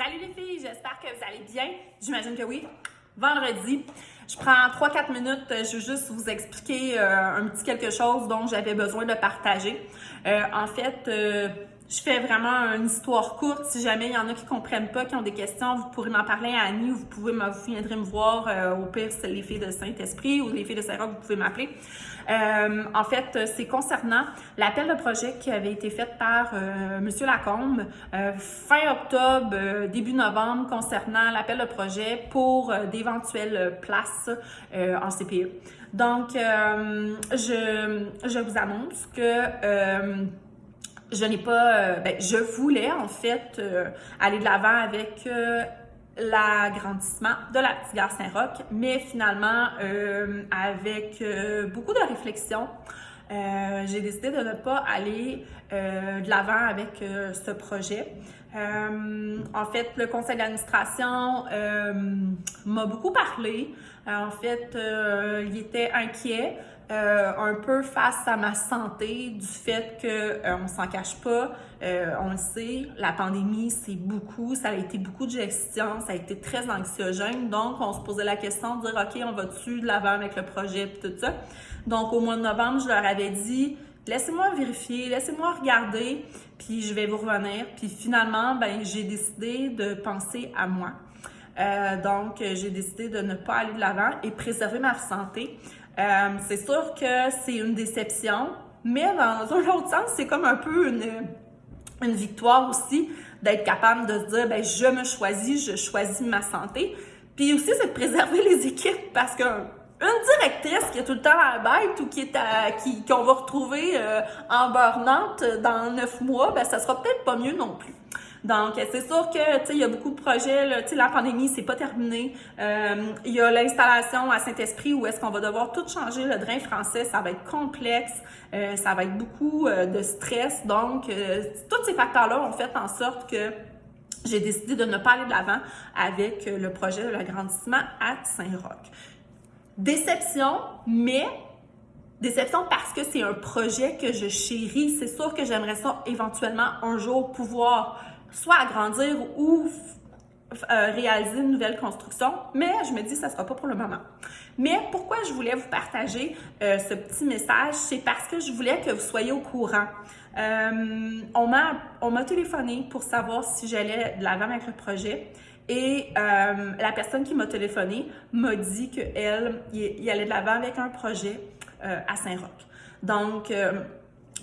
Salut les filles, j'espère que vous allez bien. J'imagine que oui. Vendredi, je prends 3-4 minutes, je veux juste vous expliquer un petit quelque chose dont j'avais besoin de partager. En fait, je fais vraiment une histoire courte. Si jamais il y en a qui ne comprennent pas, qui ont des questions, vous pourrez m'en parler à Annie ou vous viendrez me voir. Au pire, c'est les filles de Saint-Esprit ou les filles de Saint-Roch, vous pouvez m'appeler. En fait, c'est concernant l'appel de projet qui avait été fait par Monsieur Lacombe fin octobre, début novembre, concernant l'appel de projet pour d'éventuelles places en CPE. Donc, je vous annonce que je voulais en fait aller de l'avant avec l'agrandissement de la petite gare Saint-Roch, mais finalement, avec beaucoup de réflexion, j'ai décidé de ne pas aller de l'avant avec ce projet. En fait, le conseil d'administration m'a beaucoup parlé. En fait, il était inquiet un peu face à ma santé, du fait qu'on s'en cache pas, on le sait, la pandémie, ça a été beaucoup de gestion, ça a été très anxiogène, donc on se posait la question de dire, OK, on va-tu de l'avant avec le projet, et tout ça. Donc, au mois de novembre, je leur avais dit, laissez-moi vérifier, laissez-moi regarder, puis je vais vous revenir. Puis finalement, j'ai décidé de penser à moi. Donc, j'ai décidé de ne pas aller de l'avant et préserver ma santé. C'est sûr que c'est une déception, mais dans un autre sens, c'est comme un peu une victoire aussi d'être capable de se dire, je choisis ma santé. Puis aussi, c'est de préserver les équipes parce qu'une directrice qui est tout le temps à la bête ou qu'on va retrouver en burn-out dans 9 mois, ça sera peut-être pas mieux non plus. Donc, c'est sûr que, il y a beaucoup de projets, là, la pandémie, c'est pas terminé. Il y a l'installation à Saint-Esprit où est-ce qu'on va devoir tout changer, le drain français, ça va être complexe, ça va être beaucoup de stress. Donc, tous ces facteurs-là ont fait en sorte que j'ai décidé de ne pas aller de l'avant avec le projet de l'agrandissement à Saint-Roch. Déception, mais déception parce que c'est un projet que je chéris. C'est sûr que j'aimerais ça éventuellement un jour pouvoir soit agrandir ou réaliser une nouvelle construction, mais je me dis que ça ne sera pas pour le moment. Mais pourquoi je voulais vous partager ce petit message, c'est parce que je voulais que vous soyez au courant. On m'a téléphoné pour savoir si j'allais de l'avant avec le projet. Et la personne qui m'a téléphoné m'a dit qu'elle allait de l'avant avec un projet à Saint-Roch. Donc,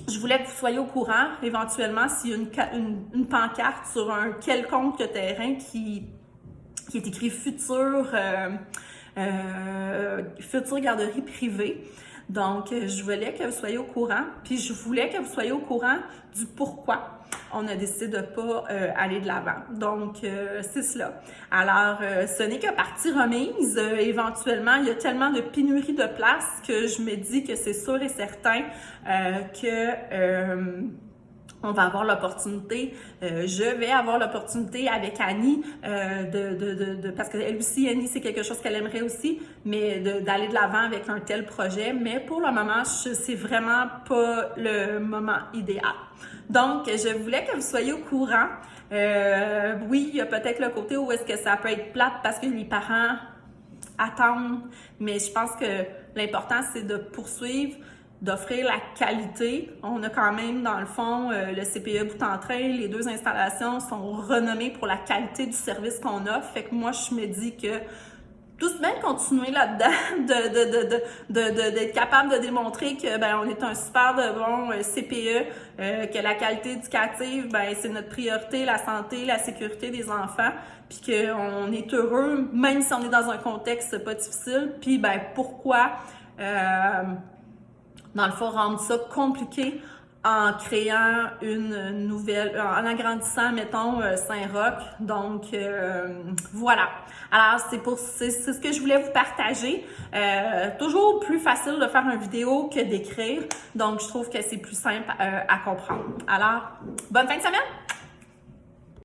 je voulais que vous soyez au courant, éventuellement, s'il y a une pancarte sur un quelconque terrain qui est écrit future garderie privée. Donc, je voulais que vous soyez au courant, puis je voulais que vous soyez au courant du pourquoi on a décidé de ne pas aller de l'avant. Donc, c'est cela. Alors, ce n'est que partie remise. Éventuellement, il y a tellement de pénurie de place que je me dis que c'est sûr et certain on va avoir l'opportunité, je vais avoir l'opportunité avec Annie parce qu'elle aussi, Annie, c'est quelque chose qu'elle aimerait aussi, mais d'aller de l'avant avec un tel projet. Mais pour le moment, c'est vraiment pas le moment idéal. Donc, je voulais que vous soyez au courant. Oui, il y a peut-être le côté où est-ce que ça peut être plate parce que les parents attendent, mais je pense que l'important, c'est de poursuivre, d'offrir la qualité. On a quand même, dans le fond, le CPE Bout-en-Train, les 2 installations sont renommées pour la qualité du service qu'on offre. Fait que moi, je me dis que tout se bien continuer là-dedans, d'être capable de démontrer que on est un super de bon CPE, que la qualité éducative, c'est notre priorité, la santé, la sécurité des enfants, puis qu'on est heureux, même si on est dans un contexte pas difficile. Puis pourquoi dans le fond, rendre ça compliqué en créant une nouvelle, en agrandissant, mettons, Saint-Roch. Donc, voilà. Alors, c'est ce que je voulais vous partager. Toujours plus facile de faire une vidéo que d'écrire. Donc, je trouve que c'est plus simple à comprendre. Alors, bonne fin de semaine!